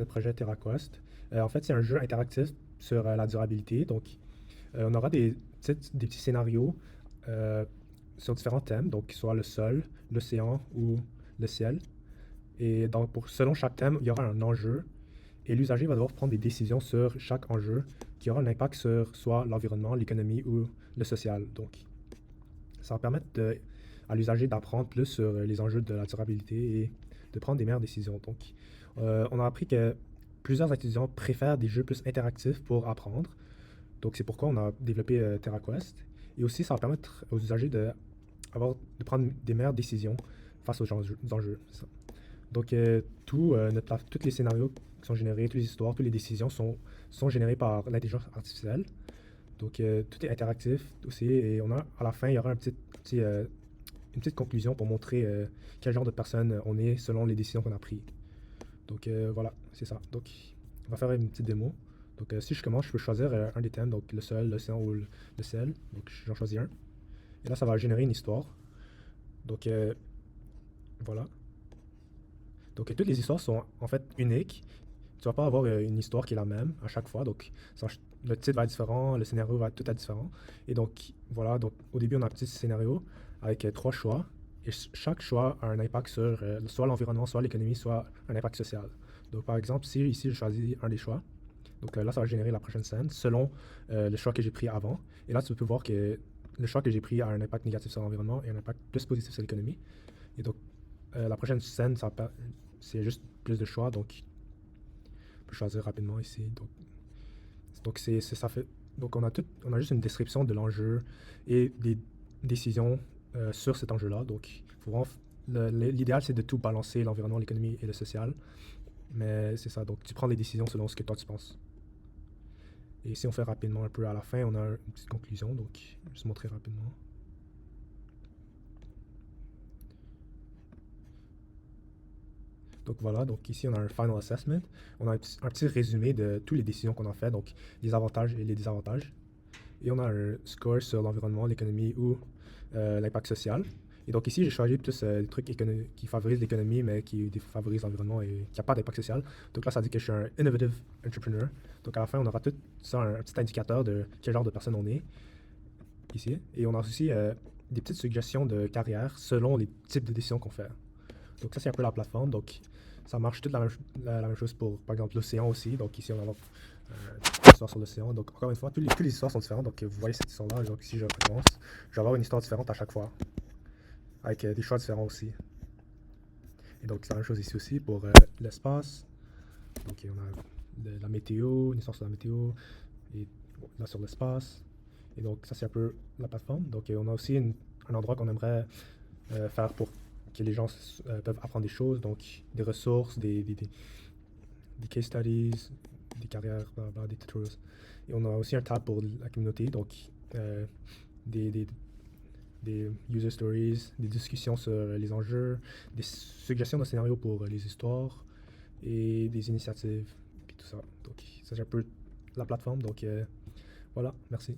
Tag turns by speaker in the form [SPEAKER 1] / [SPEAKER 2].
[SPEAKER 1] le projet TerraQuest. En fait, c'est un jeu interactif sur la durabilité. Donc, on aura des petits scénarios euh, sur différents thèmes, donc soit le sol, l'océan ou le ciel. Et donc, selon chaque thème, il y aura un enjeu et l'usager va devoir prendre des décisions sur chaque enjeu qui aura un impact sur soit l'environnement, l'économie ou le social. Donc, ça va permettre à l'usager d'apprendre plus sur les enjeux de la durabilité et de prendre des meilleures décisions. Donc, on a appris que plusieurs étudiants préfèrent des jeux plus interactifs pour apprendre. Donc, c'est pourquoi on a développé TerraQuest. Et aussi, ça va permettre aux usagers de prendre des meilleures décisions face aux enjeux. C'est ça. Donc, tous les scénarios qui sont générés, toutes les histoires, toutes les décisions sont générées par l'intelligence artificielle. Donc, tout est interactif aussi. Et à la fin, il y aura une petite conclusion pour montrer quel genre de personne on est selon les décisions qu'on a prises. Donc, voilà, c'est ça. Donc, on va faire une petite démo. Donc, si je commence, je peux choisir un des thèmes, donc le sol, l'océan ou le ciel. Donc, j'en choisis un. Et là, ça va générer une histoire. Donc, voilà. Donc, toutes les histoires sont en fait uniques. Tu vas pas avoir une histoire qui est la même à chaque fois. Donc, le titre va être différent, le scénario va tout être différent. Et donc, voilà. Donc, au début, on a un petit scénario avec trois choix. Et chaque choix a un impact sur soit l'environnement, soit l'économie, soit un impact social. Donc, par exemple, si ici, je choisis un des choix, donc là, ça va générer la prochaine scène selon le choix que j'ai pris avant. Et là, tu peux voir que le choix que j'ai pris a un impact négatif sur l'environnement et un impact plus positif sur l'économie. Et donc, la prochaine scène, c'est juste plus de choix. Donc, on peut choisir rapidement ici. Donc ça fait. Donc, on a juste une description de l'enjeu et des décisions sur cet enjeu-là. Donc, faut vraiment l'idéal, c'est de tout balancer, l'environnement, l'économie et le social. Mais c'est ça. Donc, tu prends les décisions selon ce que toi tu penses. Et si on fait rapidement un peu à la fin, on a une petite conclusion, donc je vais juste montrer rapidement. Donc voilà, donc ici on a un final assessment. On a un petit résumé de toutes les décisions qu'on a fait, donc les avantages et les désavantages. Et on a un score sur l'environnement, l'économie ou l'impact social. Et donc ici, j'ai choisi plus des trucs qui favorisent l'économie, mais qui défavorisent l'environnement et qui n'ont pas d'impact social. Donc là, ça dit que je suis un innovative entrepreneur. Donc à la fin, on aura tout ça, un petit indicateur de quel genre de personne on est ici. Et on a aussi des petites suggestions de carrière selon les types de décisions qu'on fait. Donc ça, c'est un peu la plateforme. Donc ça marche toute la même chose pour, par exemple, l'océan aussi. Donc ici, on va avoir une histoire sur l'océan. Donc encore une fois, toutes les histoires sont différentes. Donc vous voyez cette histoire-là. Donc si je recommence, je vais avoir une histoire différente à chaque fois, avec des choix différents aussi. Et donc c'est la même chose ici aussi pour l'espace. Donc on a la météo, une histoire sur la météo, et là sur l'espace. Et donc ça, c'est un peu la plateforme. Donc on a aussi un endroit qu'on aimerait faire pour que les gens peuvent apprendre des choses, donc des ressources, des case studies, des carrières, blablabla, des tutorials. Et on a aussi un tab pour la communauté, donc euh, des, des, des user stories, des discussions sur les enjeux, des suggestions de scénarios pour les histoires et des initiatives, puis tout ça. Donc ça, c'est un peu la plateforme. Donc voilà, merci.